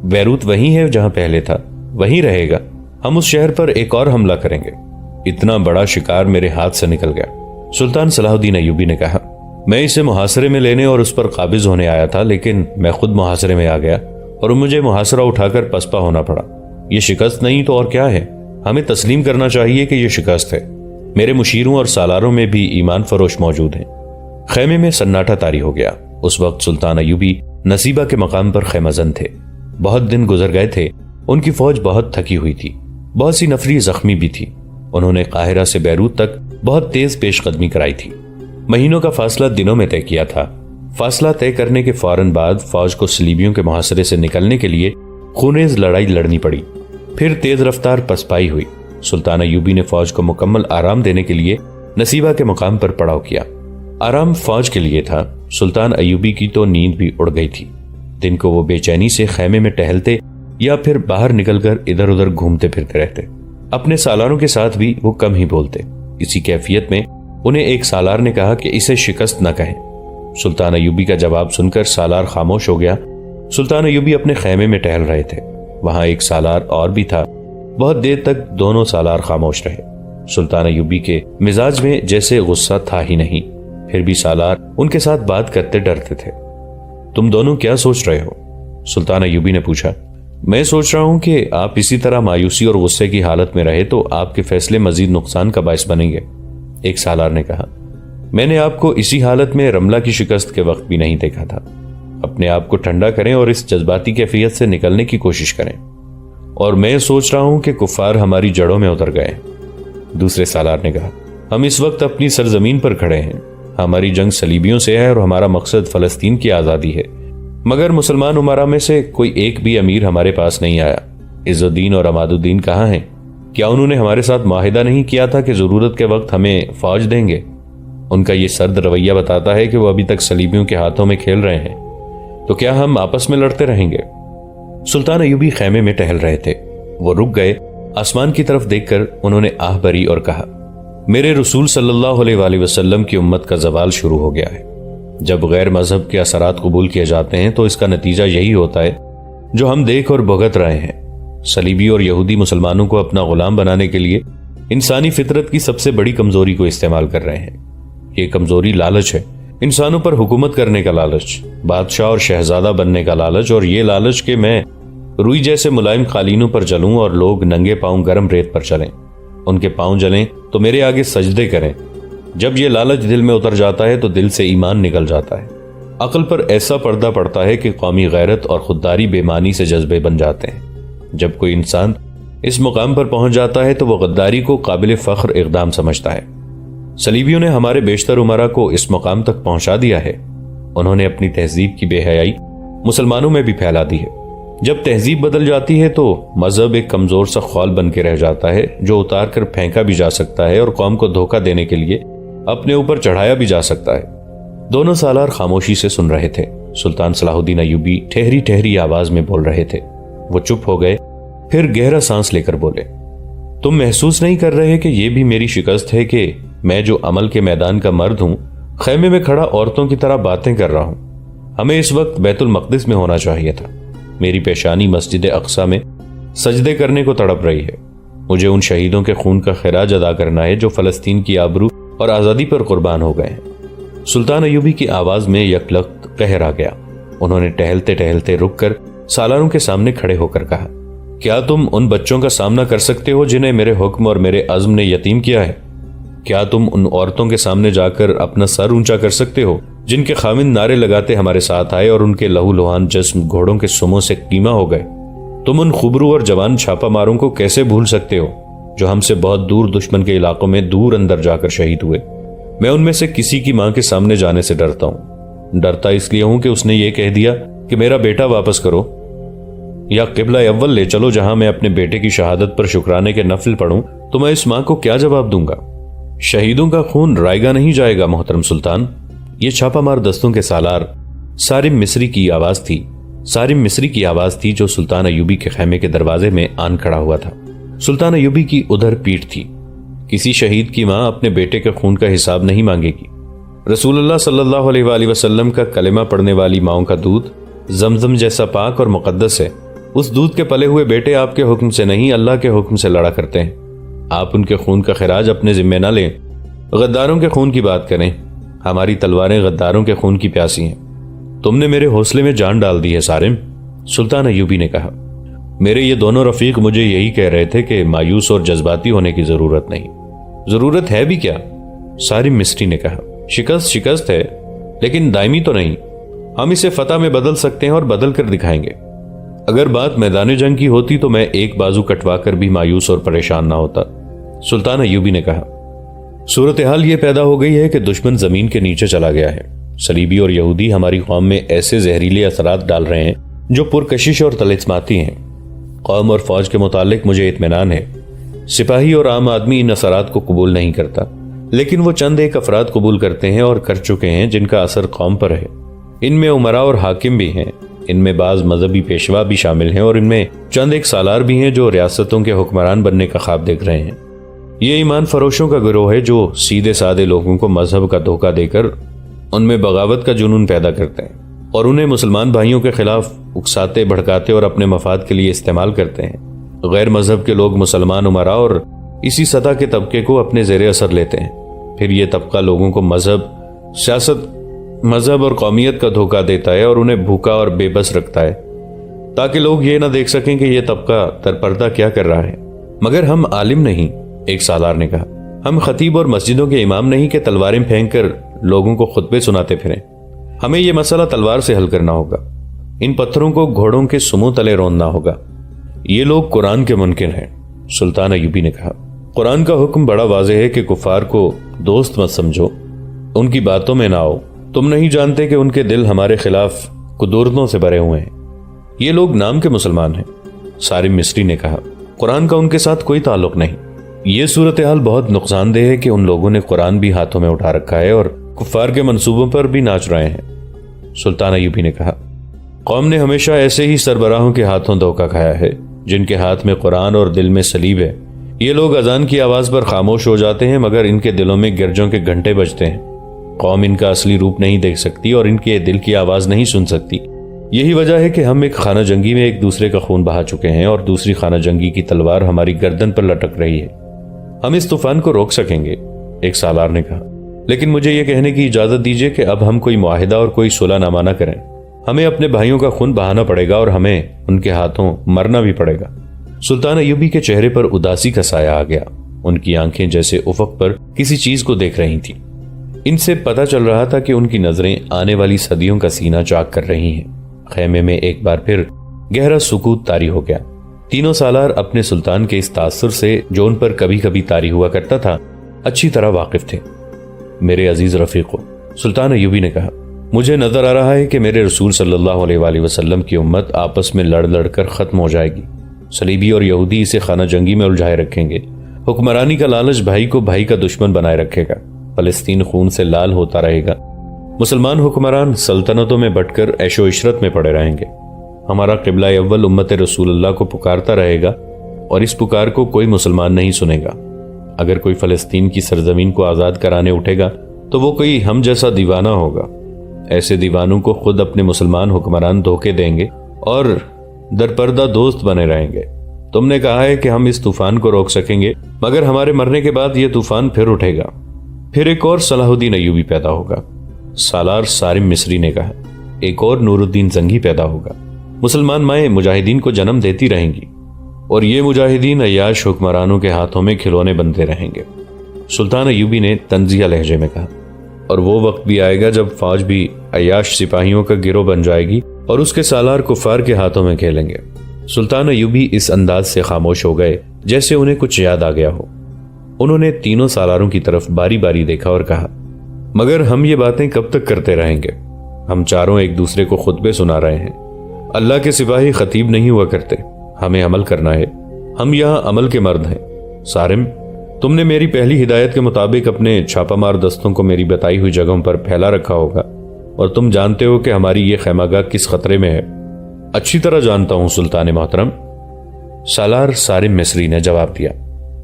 Speaker 1: بیروت وہی ہے جہاں پہلے تھا، وہی رہے گا، ہم اس شہر پر ایک اور حملہ کریں گے۔ اتنا بڑا شکار میرے ہاتھ سے نکل گیا۔ سلطان صلاح الدین ایوبی نے کہا، میں اسے محاصرے میں لینے اور اس پر قابض ہونے آیا تھا، لیکن میں خود محاصرے میں آ گیا اور مجھے محاصرہ اٹھا کر پسپا ہونا پڑا۔ یہ شکست نہیں تو اور کیا ہے؟ ہمیں تسلیم کرنا چاہیے کہ یہ شکست ہے۔ میرے مشیروں اور سالاروں میں بھی ایمان فروش موجود ہیں۔ خیمے میں سناٹا طاری ہو گیا۔ اس وقت سلطان ایوبی نصیبہ کے مقام پر خیمہ زن تھے۔ بہت دن گزر گئے تھے، ان کی فوج بہت تھکی ہوئی تھی، بہت سی نفری زخمی بھی تھی۔ انہوں نے قاہرہ سے بیروت تک بہت تیز پیش قدمی کرائی تھی۔ مہینوں کا فاصلہ دنوں میں طے کیا تھا۔ فاصلہ طے کرنے کے فوراً بعد فوج کو صلیبیوں کے محاصرے سے نکلنے کے لیے خونریز لڑائی لڑنی پڑی، پھر تیز رفتار پسپائی ہوئی۔ سلطان ایوبی نے فوج کو مکمل آرام دینے کے لیے نصیبہ کے مقام پر پڑاؤ کیا۔ آرام فوج کے لیے تھا، سلطان ایوبی کی تو نیند بھی اڑ گئی تھی۔ دن کو وہ بے چینی سے خیمے میں ٹہلتے یا پھر باہر نکل کر ادھر ادھر گھومتے پھرتے رہتے۔ اپنے سالاروں کے ساتھ بھی وہ کم ہی بولتے۔ اسی کیفیت میں انہیں ایک سالار نے کہا کہ اسے شکست نہ کہیں۔ سلطان ایوبی کا جواب سن کر سالار خاموش ہو گیا۔ سلطان ایوبی اپنے خیمے میں ٹہل رہے تھے، وہاں ایک سالار اور بھی تھا۔ بہت دیر تک دونوں سالار خاموش رہے۔ سلطان ایوبی کے مزاج میں جیسے غصہ تھا ہی نہیں، پھر بھی سالار ان کے ساتھ بات کرتے ڈرتے تھے۔ تم دونوں کیا سوچ رہے ہو؟ سلطان ایوبی نے پوچھا۔ میں سوچ رہا ہوں کہ آپ اسی طرح مایوسی اور غصے کی حالت میں رہے تو آپ کے فیصلے مزید نقصان کا باعث بنیں گے، ایک سالار نے کہا۔ میں نے آپ کو اسی حالت میں رملہ کی شکست کے وقت بھی نہیں دیکھا تھا۔ اپنے آپ کو ٹھنڈا کریں اور اس جذباتی کیفیت سے نکلنے کی کوشش کریں۔ اور میں سوچ رہا ہوں کہ کفار ہماری جڑوں میں اتر گئے، دوسرے سالار نے کہا۔ ہم اس وقت اپنی سرزمین پر کھڑے ہیں، ہماری جنگ صلیبیوں سے ہے اور ہمارا مقصد فلسطین کی آزادی ہے، مگر مسلمان امراء میں سے کوئی ایک بھی امیر ہمارے پاس نہیں آیا۔ عز الدین اور عماد الدین کہاں ہیں؟ کیا انہوں نے ہمارے ساتھ معاہدہ نہیں کیا تھا کہ ضرورت کے وقت ہمیں فوج دیں گے؟ ان کا یہ سرد رویہ بتاتا ہے کہ وہ ابھی تک صلیبیوں کے ہاتھوں میں کھیل رہے ہیں۔ تو کیا ہم آپس میں لڑتے رہیں گے؟ سلطان ایوبی خیمے میں ٹہل رہے تھے، وہ رک گئے۔ آسمان کی طرف دیکھ کر انہوں نے آہ بھری اور کہا، میرے رسول صلی اللہ علیہ وآلہ وسلم کی امت کا زوال شروع ہو گیا ہے۔ جب غیر مذہب کے اثرات قبول کیے جاتے ہیں تو اس کا نتیجہ یہی ہوتا ہے جو ہم دیکھ اور بھگت رہے ہیں۔ صلیبی اور یہودی مسلمانوں کو اپنا غلام بنانے کے لیے انسانی فطرت کی سب سے بڑی کمزوری کو استعمال کر رہے ہیں۔ یہ کمزوری لالچ ہے، انسانوں پر حکومت کرنے کا لالچ، بادشاہ اور شہزادہ بننے کا لالچ، اور یہ لالچ کہ میں روئی جیسے ملائم قالینوں پر چلوں اور لوگ ننگے پاؤں گرم ریت پر چلیں، ان کے پاؤں جلیں تو میرے آگے سجدے کریں۔ جب یہ لالچ دل میں اتر جاتا ہے تو دل سے ایمان نکل جاتا ہے۔ عقل پر ایسا پردہ پڑتا ہے کہ قومی غیرت اور خودداری بے معنی سے جذبے بن جاتے ہیں۔ جب کوئی انسان اس مقام پر پہنچ جاتا ہے تو وہ غداری کو قابل فخر اقدام سمجھتا ہے۔ صلیبیوں نے ہمارے بیشتر امراء کو اس مقام تک پہنچا دیا ہے۔ انہوں نے اپنی تہذیب کی بے حیائی مسلمانوں میں بھی پھیلا دی ہے۔ جب تہذیب بدل جاتی ہے تو مذہب ایک کمزور سا خول بن کے رہ جاتا ہے جو اتار کر پھینکا بھی جا سکتا ہے اور قوم کو دھوکہ دینے کے لیے اپنے اوپر چڑھایا بھی جا سکتا ہے۔ دونوں سالار خاموشی سے سن رہے تھے۔ سلطان صلاح الدین ایوبی ٹھہری ٹھہری آواز میں بول رہے تھے۔ وہ چپ ہو گئے، پھر گہرا سانس لے کر بولے، تم محسوس نہیں کر رہے کہ یہ بھی میری شکست ہے کہ میں جو عمل کے میدان کا مرد ہوں خیمے میں کھڑا عورتوں کی طرح باتیں کر رہا ہوں؟ ہمیں اس وقت بیت المقدس میں ہونا چاہیے تھا۔ میری پیشانی مسجد اقصی میں سجدے کرنے کو تڑپ رہی ہے۔ مجھے ان شہیدوں کے خون کا خراج ادا کرنا ہے جو فلسطین کی آبرو اور آزادی پر قربان ہو گئے ہیں۔ سلطان ایوبی کی آواز میں یکلخت قہر آ گیا۔ انہوں نے ٹہلتے ٹہلتے رک کر سالاروں کے سامنے کھڑے ہو کر کہا، کیا تم ان بچوں کا سامنا کر سکتے ہو جنہیں میرے حکم اور میرے عزم نے یتیم کیا ہے؟ کیا تم ان عورتوں کے سامنے جا کر اپنا سر اونچا کر سکتے ہو جن کے خاوند نعرے لگاتے ہمارے ساتھ آئے اور ان کے لہو لوہان جسم گھوڑوں کے سموں سے کیما ہو گئے؟ تم ان خبرو اور جوان چھاپا ماروں کو کیسے بھول سکتے ہو جو ہم سے بہت دور دشمن کے علاقوں میں دور اندر جا کر شہید ہوئے؟ میں ان میں سے کسی کی ماں کے سامنے جانے سے ڈرتا ہوں۔ ڈرتا اس لیے ہوں کہ اس نے یہ کہہ دیا کہ میرا بیٹا واپس کرو یا قبلہ اول لے چلو جہاں میں اپنے بیٹے کی شہادت پر شکرانے کے نفل پڑھوں، تو میں اس ماں کو کیا جواب دوں گا؟ شہیدوں کا خون رائے گا نہیں جائے گا محترم سلطان۔ یہ چھاپا مار دستوں کے سالار سارم مصری کی آواز تھی جو سلطان ایوبی کے خیمے کے دروازے میں آن کھڑا ہوا تھا۔ سلطان ایوبی کی ادھر پیٹھ تھی۔ کسی شہید کی ماں اپنے بیٹے کے خون کا حساب نہیں مانگے گی۔ رسول اللہ صلی اللہ علیہ وآلہ وسلم کا کلمہ پڑھنے والی ماؤں کا دودھ زمزم جیسا پاک اور مقدس ہے۔ اس دودھ کے پلے ہوئے بیٹے آپ کے حکم سے نہیں، اللہ کے حکم سے لڑا کرتے ہیں۔ آپ ان کے خون کا خراج اپنے ذمہ نہ لیں۔ غداروں کے خون کی بات کریں، ہماری تلواریں غداروں کے خون کی پیاسی ہیں۔ تم نے میرے حوصلے میں جان ڈال دی ہے سارم، سلطان ایوبی نے کہا۔ میرے یہ دونوں رفیق مجھے یہی کہہ رہے تھے کہ مایوس اور جذباتی ہونے کی ضرورت نہیں۔ ضرورت ہے بھی کیا؟ سارم مصری نے کہا، شکست ہے لیکن دائمی تو نہیں۔ ہم اسے فتح میں بدل سکتے ہیں اور بدل کر دکھائیں گے۔ اگر بات میدان جنگ کی ہوتی تو میں ایک بازو کٹوا کر بھی مایوس اور پریشان نہ ہوتا، سلطان ایوبی نے کہا۔ صورتحال یہ پیدا ہو گئی ہے کہ دشمن زمین کے نیچے چلا گیا ہے۔ صلیبی اور یہودی ہماری قوم میں ایسے زہریلے اثرات ڈال رہے ہیں جو پرکشش اور طلسماتی ہیں۔ قوم اور فوج کے متعلق مجھے اطمینان ہے۔ سپاہی اور عام آدمی ان اثرات کو قبول نہیں کرتا، لیکن وہ چند ایک افراد قبول کرتے ہیں اور کر چکے ہیں جن کا اثر قوم پر ہے۔ ان میں عمراء اور حاکم بھی ہیں، ان میں بعض مذہبی پیشوا بھی شامل ہیں اور ان میں چند ایک سالار بھی ہیں جو ریاستوں کے حکمران بننے کا خواب دیکھ رہے ہیں۔ یہ ایمان فروشوں کا گروہ ہے جو سیدھے سادے لوگوں کو مذہب کا دھوکہ دے کر ان میں بغاوت کا جنون پیدا کرتے ہیں اور انہیں مسلمان بھائیوں کے خلاف اکساتے بھڑکاتے اور اپنے مفاد کے لیے استعمال کرتے ہیں۔ غیر مذہب کے لوگ مسلمان عمراء اور اسی سطح کے طبقے کو اپنے زیر اثر لیتے ہیں، پھر یہ طبقہ لوگوں کو مذہب، سیاست، مذہب اور قومیت کا دھوکہ دیتا ہے اور انہیں بھوکا اور بے بس رکھتا ہے تاکہ لوگ یہ نہ دیکھ سکیں کہ یہ طبقہ ترپردہ کیا کر رہا ہے۔ مگر ہم عالم نہیں، ایک سالار نے کہا، ہم خطیب اور مسجدوں کے امام نہیں کہ تلواریں پھینک کر لوگوں کو خطبے سناتے پھریں۔ ہمیں یہ مسئلہ تلوار سے حل کرنا ہوگا، ان پتھروں کو گھوڑوں کے سموں تلے روندنا ہوگا۔ یہ لوگ قرآن کے منکر ہیں، سلطان ایوبی نے کہا۔ قرآن کا حکم بڑا واضح ہے کہ کفار کو دوست مت سمجھو، ان کی باتوں میں نہ آؤ۔ تم نہیں جانتے کہ ان کے دل ہمارے خلاف قدورتوں سے بھرے ہوئے ہیں۔ یہ لوگ نام کے مسلمان ہیں، سارم مصری نے کہا، قرآن کا ان کے ساتھ کوئی تعلق نہیں۔ یہ صورتحال بہت نقصان دہ ہے کہ ان لوگوں نے قرآن بھی ہاتھوں میں اٹھا رکھا ہے اور کفار کے منصوبوں پر بھی ناچ رہے ہیں، سلطان ایوبی نے کہا۔ قوم نے ہمیشہ ایسے ہی سربراہوں کے ہاتھوں دھوکہ کھایا ہے جن کے ہاتھ میں قرآن اور دل میں صلیب ہے۔ یہ لوگ اذان کی آواز پر خاموش ہو جاتے ہیں مگر ان کے دلوں میں گرجوں کے گھنٹے بجتے ہیں۔ قوم ان کا اصلی روپ نہیں دیکھ سکتی اور ان کے دل کی آواز نہیں سن سکتی۔ یہی وجہ ہے کہ ہم ایک خانہ جنگی میں ایک دوسرے کا خون بہا چکے ہیں اور دوسری خانہ جنگی کی تلوار ہماری گردن پر لٹک رہی ہے۔ ہم اس طوفان کو روک سکیں گے، ایک سالار نے کہا، لیکن مجھے یہ کہنے کی اجازت دیجیے کہ اب ہم کوئی معاہدہ اور کوئی صلح نامہ نہ کریں۔ ہمیں اپنے بھائیوں کا خون بہانا پڑے گا اور ہمیں ان کے ہاتھوں مرنا بھی پڑے گا۔ سلطان ایوبی کے چہرے پر اداسی کا سایہ آ گیا، ان کی آنکھیں جیسے افق پر کسی چیز کو دیکھ رہی تھیں۔ ان سے پتہ چل رہا تھا کہ ان کی نظریں آنے والی صدیوں کا سینہ چاک کر رہی ہیں۔ خیمے میں ایک بار پھر گہرا سکوت طاری ہو گیا۔ تینوں سالار اپنے سلطان کے اس تاثر سے جو ان پر کبھی کبھی طاری ہوا کرتا تھا اچھی طرح واقف تھے۔ میرے عزیز رفیقو، سلطان ایوبی نے کہا، مجھے نظر آ رہا ہے کہ میرے رسول صلی اللہ علیہ وآلہ وسلم کی امت آپس میں لڑ لڑ کر ختم ہو جائے گی۔ صلیبی اور یہودی اسے خانہ جنگی میں الجھائے رکھیں گے۔ حکمرانی کا لالچ بھائی کو بھائی کا دشمن بنائے رکھے گا۔ فلسطین خون سے لال ہوتا رہے گا۔ مسلمان حکمران سلطنتوں میں بٹ کر عیش و عشرت میں پڑے رہیں گے۔ ہمارا قبلہ اول امت رسول اللہ کو پکارتا رہے گا، اور اس پکار کو کوئی مسلمان نہیں سنے گا۔ اگر کوئی فلسطین کی سرزمین کو آزاد کرانے اٹھے گا تو وہ کوئی ہم جیسا دیوانہ ہوگا۔ ایسے دیوانوں کو خود اپنے مسلمان حکمران دھوکے دیں گے اور درپردہ دوست بنے رہیں گے۔ تم نے کہا ہے کہ ہم اس طوفان کو روک سکیں گے، مگر ہمارے مرنے کے بعد یہ طوفان پھر اٹھے گا، پھر ایک اور صلاح الدین ایوبی پیدا ہوگا۔ سالار سارم مصری نے کہا، ایک اور نور الدین زنگی پیدا ہوگا۔ مسلمان مائیں مجاہدین کو جنم دیتی رہیں گی اور یہ مجاہدین عیاش حکمرانوں کے ہاتھوں میں کھلونے بنتے رہیں گے۔ سلطان ایوبی نے طنزیہ لہجے میں کہا، اور وہ وقت بھی آئے گا جب فوج بھی عیاش سپاہیوں کا گروہ بن جائے گی اور اس کے سالار کفار کے ہاتھوں میں کھیلیں گے۔ سلطان ایوبی اس انداز سے خاموش ہو گئے جیسے انہیں کچھ یاد آ گیا ہو۔ انہوں نے تینوں سالاروں کی طرف باری باری دیکھا اور کہا، مگر ہم یہ باتیں کب تک کرتے رہیں گے؟ ہم چاروں ایک دوسرے کو خطبے سنا رہے ہیں۔ اللہ کے سپاہی خطیب نہیں ہوا کرتے، ہمیں عمل کرنا ہے، ہم یہاں عمل کے مرد ہیں۔ سارم، تم نے میری پہلی ہدایت کے مطابق اپنے چھاپہ مار دستوں کو میری بتائی ہوئی جگہوں پر پھیلا رکھا ہوگا، اور تم جانتے ہو کہ ہماری یہ خیمہ گاہ کس خطرے میں ہے۔ اچھی طرح جانتا ہوں سلطان محترم، سالار سارم مصری نے جواب دیا۔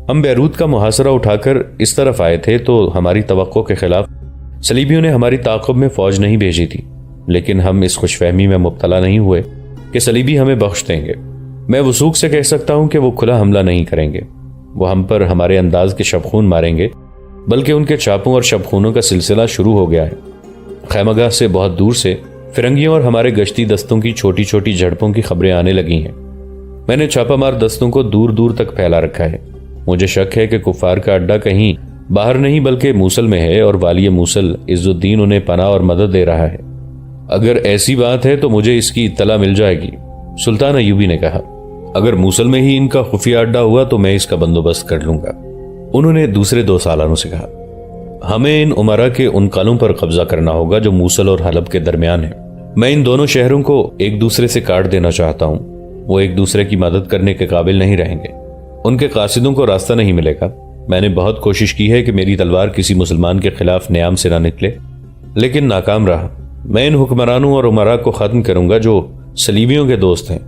Speaker 1: ہم بیروت کا محاصرہ اٹھا کر اس طرف آئے تھے تو ہماری توقع کے خلاف صلیبیوں نے ہماری تعاقب میں فوج نہیں بھیجی تھی، لیکن ہم اس خوش فہمی میں مبتلا نہیں ہوئے کہ صلیبی ہمیں بخش دیں گے۔ میں وثوق سے کہہ سکتا ہوں کہ وہ کھلا حملہ نہیں کریں گے، وہ ہم پر ہمارے انداز کے شبخون ماریں گے، بلکہ ان کے چاپوں اور شبخونوں کا سلسلہ شروع ہو گیا ہے۔ خیمہ گاہ سے بہت دور سے فرنگیوں اور ہمارے گشتی دستوں کی چھوٹی چھوٹی جھڑپوں کی خبریں آنے لگی ہیں۔ میں نے چھاپہ مار دستوں کو دور دور تک پھیلا رکھا ہے۔ مجھے شک ہے کہ کفار کا اڈا کہیں باہر نہیں بلکہ موصل میں ہے، اور والی موصل عز الدین انہیں پناہ اور مدد دے رہا ہے۔ اگر ایسی بات ہے تو مجھے اس کی اطلاع مل جائے گی۔ سلطان ایوبی نے کہا، اگر موصل میں ہی ان کا خفیہ اڈا ہوا تو میں اس کا بندوبست کر لوں گا۔ انہوں نے دوسرے دو سالاروں سے کہا، ہمیں ان عمرہ کے ان قلعوں پر قبضہ کرنا ہوگا جو موصل اور حلب کے درمیان ہیں۔ میں ان دونوں شہروں کو ایک دوسرے سے کاٹ دینا چاہتا ہوں۔ وہ ایک دوسرے کی مدد کرنے کے قابل نہیں رہیں گے، ان کے قاصدوں کو راستہ نہیں ملے گا۔ میں نے بہت کوشش کی ہے کہ میری تلوار کسی مسلمان کے خلاف نیام سے نہ نکلے، لیکن ناکام رہا۔ میں ان حکمرانوں اور عمرا کو ختم کروں گا جو صلیبیوں کے دوست ہیں۔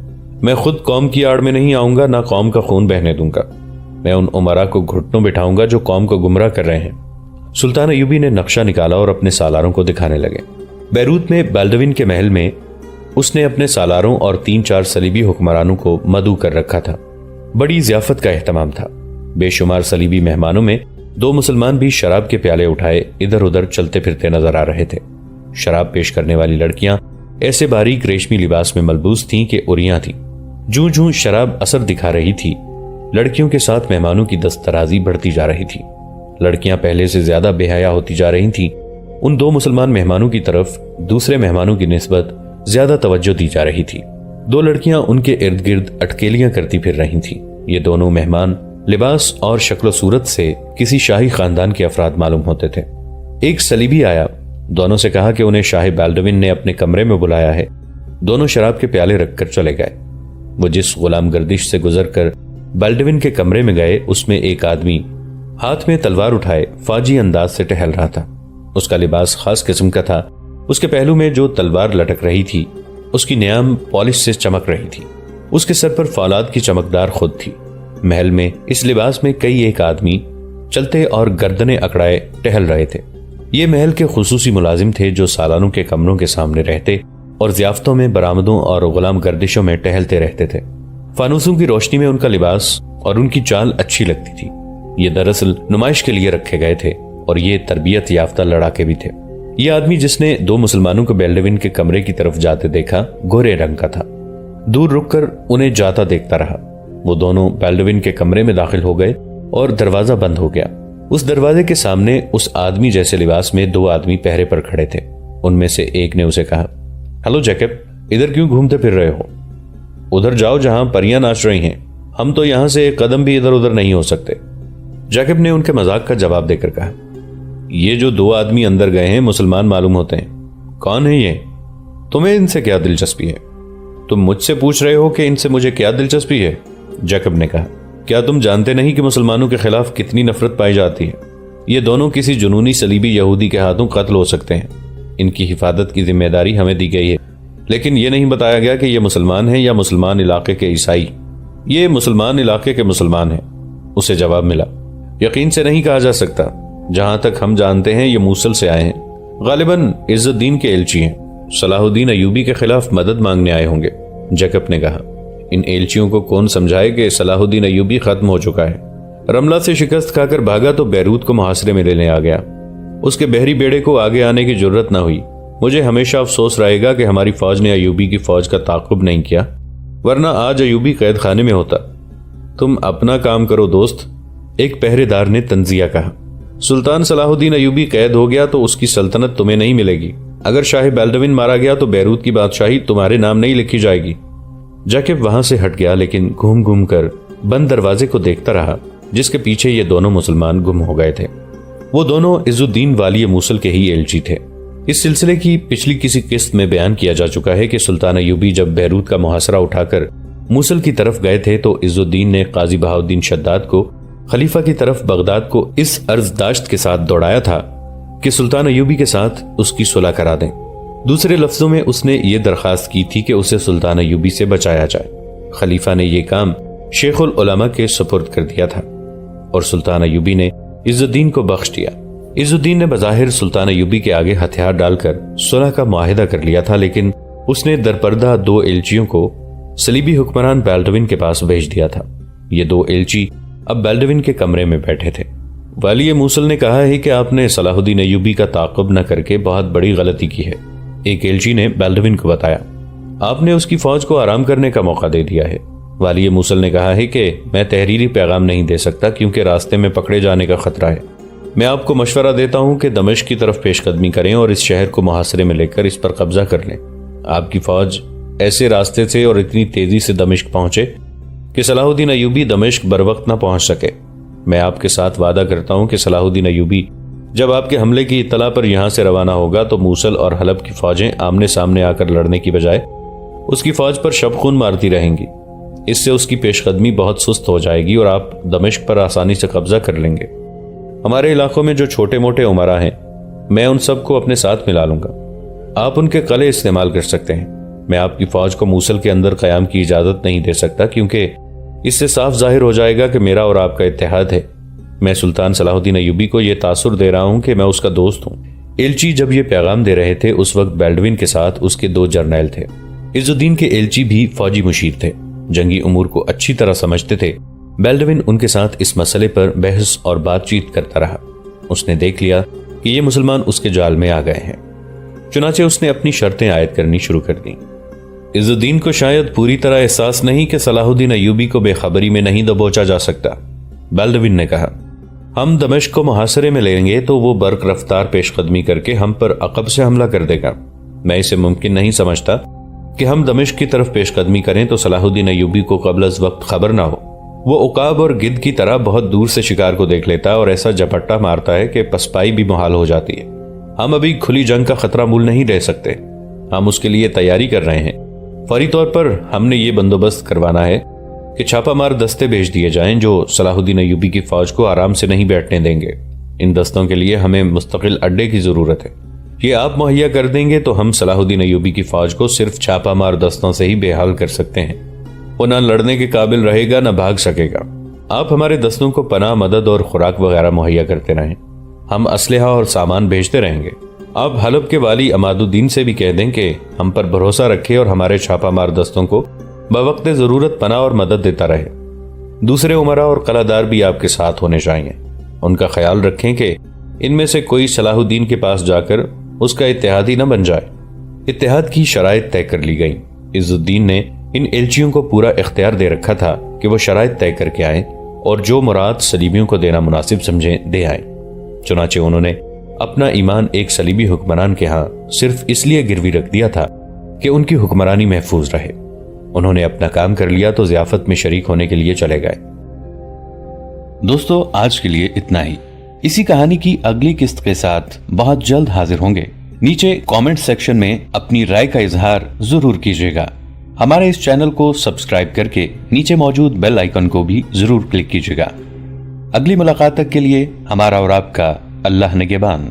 Speaker 1: میں خود قوم کی آڑ میں نہیں آؤں گا، نہ قوم کا خون بہنے دوں گا۔ میں ان عمرا کو گھٹنوں بٹھاؤں گا جو قوم کو گمراہ کر رہے ہیں۔ سلطان ایوبی نے نقشہ نکالا اور اپنے سالاروں کو دکھانے لگے۔ بیروت میں بالڈوین کے محل میں اس نے اپنے سالاروں اور 3-4 صلیبی حکمرانوں کو مدعو کر رکھا تھا۔ بڑی ضیافت کا اہتمام تھا۔ بے شمار صلیبی مہمانوں میں 2 مسلمان بھی شراب کے پیالے اٹھائے ادھر ادھر چلتے پھرتے نظر آ رہے تھے۔ شراب پیش کرنے والی لڑکیاں ایسے باریک ریشمی لباس میں ملبوس تھیں کہ اریاں تھیں۔ جوں جوں شراب اثر دکھا رہی تھی، لڑکیوں کے ساتھ مہمانوں کی دست درازی بڑھتی جا رہی تھی۔ لڑکیاں پہلے سے زیادہ بے حیا ہوتی جا رہی تھیں۔ ان 2 مسلمان مہمانوں کی طرف دوسرے مہمانوں کی نسبت زیادہ توجہ دی جا رہی تھی۔ 2 لڑکیاں ان کے ارد گرد اٹکیلیاں کرتی پھر رہی تھیں۔ یہ دونوں مہمان لباس اور شکل و صورت سے کسی شاہی خاندان کے افراد معلوم ہوتے تھے۔ ایک صلیبی آیا، دونوں سے کہا کہ انہیں شاہ بالڈوین نے اپنے کمرے میں بلایا ہے۔ دونوں شراب کے پیالے رکھ کر چلے گئے۔ وہ جس غلام گردش سے گزر کر بالڈوین کے کمرے میں گئے، اس میں ایک آدمی ہاتھ میں تلوار اٹھائے فاجی انداز سے ٹہل رہا تھا۔ اس کا لباس خاص قسم کا تھا۔ اس کے پہلو میں جو تلوار لٹک رہی تھی اس کی نیام پالش سے چمک رہی تھی۔ اس کے سر پر فولاد کی چمکدار خود تھی۔ محل میں اس لباس میں کئی ایک آدمی چلتے اور گردنیں اکڑائے ٹہل رہے تھے۔ یہ محل کے خصوصی ملازم تھے جو سالانوں کے کمروں کے سامنے رہتے اور ضیافتوں میں، برآمدوں اور غلام گردشوں میں ٹہلتے رہتے تھے۔ فانوسوں کی روشنی میں ان کا لباس اور ان کی چال اچھی لگتی تھی۔ یہ دراصل نمائش کے لیے رکھے گئے تھے اور یہ تربیت یافتہ لڑاکے بھی تھے۔ یہ آدمی جس نے 2 مسلمانوں کو بالڈوین کے کمرے کی طرف جاتے دیکھا گورے رنگ کا تھا۔ دور رک کر انہیں جاتا دیکھتا رہا۔ وہ دونوں بالڈوین کے کمرے میں داخل ہو گئے اور دروازہ بند ہو گیا۔ اس دروازے کے سامنے اس آدمی جیسے لباس میں 2 آدمی پہرے پر کھڑے تھے۔ ان میں سے ایک نے اسے کہا، ہلو جیکب، ادھر کیوں گھومتے پھر رہے ہو؟ ادھر جاؤ جہاں پریاں ناچ رہی ہیں، ہم تو یہاں سے ایک قدم بھی ادھر ادھر نہیں ہو سکتے۔ جیکب نے ان کے مذاق کا جواب دے کر کہا، یہ جو 2 آدمی اندر گئے ہیں مسلمان معلوم ہوتے ہیں۔ کون ہے یہ؟ تمہیں ان سے کیا دلچسپی ہے؟ تم مجھ سے پوچھ رہے ہو کہ ان سے مجھے کیا دلچسپی ہے؟ جیکب نے کہا، کیا تم جانتے نہیں کہ مسلمانوں کے خلاف کتنی نفرت پائی جاتی ہے؟ یہ دونوں کسی جنونی صلیبی یہودی کے ہاتھوں قتل ہو سکتے ہیں۔ ان کی حفاظت کی ذمہ داری ہمیں دی گئی ہے، لیکن یہ نہیں بتایا گیا کہ یہ مسلمان ہیں یا مسلمان علاقے کے عیسائی۔ یہ مسلمان علاقے کے مسلمان ہیں، اسے جواب ملا۔ یقین سے نہیں کہا جا سکتا، جہاں تک ہم جانتے ہیں یہ موصل سے آئے ہیں، غالباً عز الدین کے ایلچی ہیں، صلاح الدین ایوبی کے خلاف مدد مانگنے آئے ہوں گے۔ جیکب نے کہا، ان ایلچیوں کو کون سمجھائے کہ صلاح الدین ایوبی ختم ہو چکا ہے؟ رملہ سے شکست کھا کر بھاگا تو بیروت کو محاصرے میں لینے آ گیا، اس کے بحری بیڑے کو آگے آنے کی جرت نہ ہوئی۔ مجھے ہمیشہ افسوس رہے گا کہ ہماری فوج نے ایوبی کی فوج کا تعاقب نہیں کیا، ورنہ آج ایوبی قید خانے میں ہوتا۔ تم اپنا کام کرو دوست، ایک پہرے دار نے تنزیہ کہا۔ سلطان صلاح الدین ایوبی قید ہو گیا تو اس کی سلطنت تمہیں نہیں ملے گی، اگر شاہ بیلڈوین مارا گیا تو بیروت کی بادشاہی تمہارے نام نہیں لکھی جائے گی۔ جیکب وہاں سے ہٹ گیا، لیکن گھوم گھوم کر بند دروازے کو دیکھتا رہا جس کے پیچھے یہ دونوں مسلمان گم ہو گئے تھے۔ وہ دونوں عز الدین والی موصل کے ہی ایلچی تھے۔ اس سلسلے کی پچھلی کسی قسط میں بیان کیا جا چکا ہے کہ سلطان ایوبی جب بیروت کا محاصرہ اٹھا کر موصل کی طرف گئے تھے تو عز الدین نے قاضی بہاؤالدین شداد کو خلیفہ کی طرف بغداد کو اس عرض داشت کے ساتھ دوڑایا تھا کہ سلطان ایوبی کے ساتھ اس کی صلح کرا دیں۔ دوسرے لفظوں میں اس نے یہ درخواست کی تھی کہ اسے سلطان ایوبی سے بچایا جائے۔ خلیفہ نے یہ کام شیخ العلماء کے سپرد کر دیا تھا اور سلطان ایوبی نے عز الدین کو بخش دیا۔ عز الدین نے بظاہر سلطان ایوبی کے آگے ہتھیار ڈال کر صلح کا معاہدہ کر لیا تھا، لیکن اس نے درپردہ دو ایلچیوں کو صلیبی حکمران بیلڈوین کے پاس بھیج دیا تھا۔ یہ دو ایلچی اب بیلڈوین کے کمرے میں بیٹھے تھے۔ والی موصل نے کہا ہے کہ آپ نے صلاح الدین ایوبی کا تعاقب نہ کر کے بہت بڑی غلطی کی ہے۔ ایک ایلچی نے بیلڈوین کو بتایا، آپ نے اس کی فوج کو آرام کرنے کا موقع دے دیا ہے۔ والی موصل نے کہا ہے کہ میں تحریری پیغام نہیں دے سکتا کیونکہ راستے میں پکڑے جانے کا خطرہ ہے۔ میں آپ کو مشورہ دیتا ہوں کہ دمشق کی طرف پیش قدمی کریں اور اس شہر کو محاصرے میں لے کر اس پر قبضہ کر لیں۔ آپ کی فوج ایسے راستے سے اور اتنی تیزی سے دمشق پہنچے کہ صلاح الدین ایوبی دمشق بروقت نہ پہنچ سکے۔ میں آپ کے ساتھ وعدہ کرتا ہوں کہ صلاح الدین ایوبی جب آپ کے حملے کی اطلاع پر یہاں سے روانہ ہوگا تو موصل اور حلب کی فوجیں آمنے سامنے آ کر لڑنے کی بجائے اس کی فوج پر شب خون مارتی رہیں گی۔ اس سے اس کی پیش قدمی بہت سست ہو جائے گی اور آپ دمشق پر آسانی سے قبضہ کر لیں گے۔ ہمارے علاقوں میں جو چھوٹے موٹے عمرا ہیں میں ان سب کو اپنے ساتھ ملا لوں گا، آپ ان کے قلعے استعمال کر سکتے ہیں۔ میں آپ کی فوج کو موصل کے اندر قیام کی اجازت نہیں دے سکتا کیونکہ اس سے صاف ظاہر ہو جائے گا کہ میرا اور آپ کا اتحاد ہے۔ میں سلطان صلاح الدین ایوبی کو یہ تاثر دے رہا ہوں کہ میں اس کا دوست ہوں۔ ایلچی جب یہ پیغام دے رہے تھے اس وقت بیلڈوین کے ساتھ اس کے دو جرنیل تھے۔ عز الدین کے ایلچی بھی فوجی مشیر تھے، جنگی امور کو اچھی طرح سمجھتے تھے۔ بیلڈوین ان کے ساتھ اس مسئلے پر بحث اور بات چیت کرتا رہا۔ اس نے دیکھ لیا کہ یہ مسلمان اس کے جال میں آ گئے ہیں، چنانچہ اس نے اپنی شرطیں عائد کرنی شروع کر دیں۔ عز الدین کو شاید پوری طرح احساس نہیں کہ صلاح الدین ایوبی کو بے خبری میں نہیں دبوچا جا سکتا۔ بیلڈوین نے کہا، ہم دمشق کو محاصرے میں لیں گے تو وہ برق رفتار پیش قدمی کر کے ہم پر عقب سے حملہ کر دے گا۔ میں اسے ممکن نہیں سمجھتا کہ ہم دمشق کی طرف پیش قدمی کریں تو صلاح الدین ایوبی کو قبل از وقت خبر نہ ہو۔ وہ عقاب اور گدھ کی طرح بہت دور سے شکار کو دیکھ لیتا اور ایسا جھپٹا مارتا ہے کہ پسپائی بھی محال ہو جاتی ہے۔ ہم ابھی کھلی جنگ کا خطرہ مول نہیں رہ سکتے، ہم اس کے لیے تیاری کر رہے ہیں۔ فوری طور پر ہم نے یہ بندوبست کروانا ہے کہ چھاپا مار دستے بھیج دیے جائیں جو صلاح الدین ایوبی کی فوج کو آرام سے نہیں بیٹھنے دیں گے۔ ان دستوں کے لیے ہمیں مستقل اڈے کی ضرورت ہے۔ یہ آپ مہیا کر دیں گے تو ہم صلاح الدین ایوبی کی فوج کو صرف چھاپا مار دستوں سے ہی بے حال کر سکتے ہیں۔ وہ نہ لڑنے کے قابل رہے گا نہ بھاگ سکے گا۔ آپ ہمارے دستوں کو پناہ، مدد اور خوراک وغیرہ مہیا کرتے رہیں، ہم اسلحہ اور سامان بھیجتے رہیں گے۔ آپ حلب کے والی عماد الدین سے بھی کہہ دیں کہ ہم پر بھروسہ رکھے اور ہمارے چھاپا مار دستوں کو بوقت ضرورت پناہ اور مدد دیتا رہے۔ دوسرے عمرا اور قلعہ دار بھی آپ کے ساتھ ہونے چاہیے۔ ان کا خیال رکھیں کہ ان میں سے کوئی صلاح الدین کے پاس جا کر اس کا اتحادی نہ بن جائے۔ اتحاد کی شرائط طے کر لی گئیں۔ عز الدین نے ان ایلچیوں کو پورا اختیار دے رکھا تھا کہ وہ شرائط طے کر کے آئیں اور جو مراد صلیبیوں کو دینا مناسب سمجھیں دے آئیں۔ چنانچہ انہوں نے اپنا ایمان ایک صلیبی حکمران کے ہاں صرف اس لیے گروی رکھ دیا تھا کہ ان کی حکمرانی محفوظ رہے۔ انہوں نے اپنا کام کر لیا تو ضیافت میں شریک ہونے کے لیے چلے گئے۔
Speaker 2: دوستو آج کے لیے اتنا ہی۔ اسی کہانی کی اگلی قسط کے ساتھ بہت جلد حاضر ہوں گے۔ نیچے کامنٹ سیکشن میں اپنی رائے کا اظہار ضرور کیجیے گا۔ ہمارے اس چینل کو سبسکرائب کر کے نیچے موجود بیل آئیکن کو بھی ضرور کلک کیجیے گا۔ اگلی ملاقات تک کے لیے ہمارا اور آپ کا اللہ نگہبان۔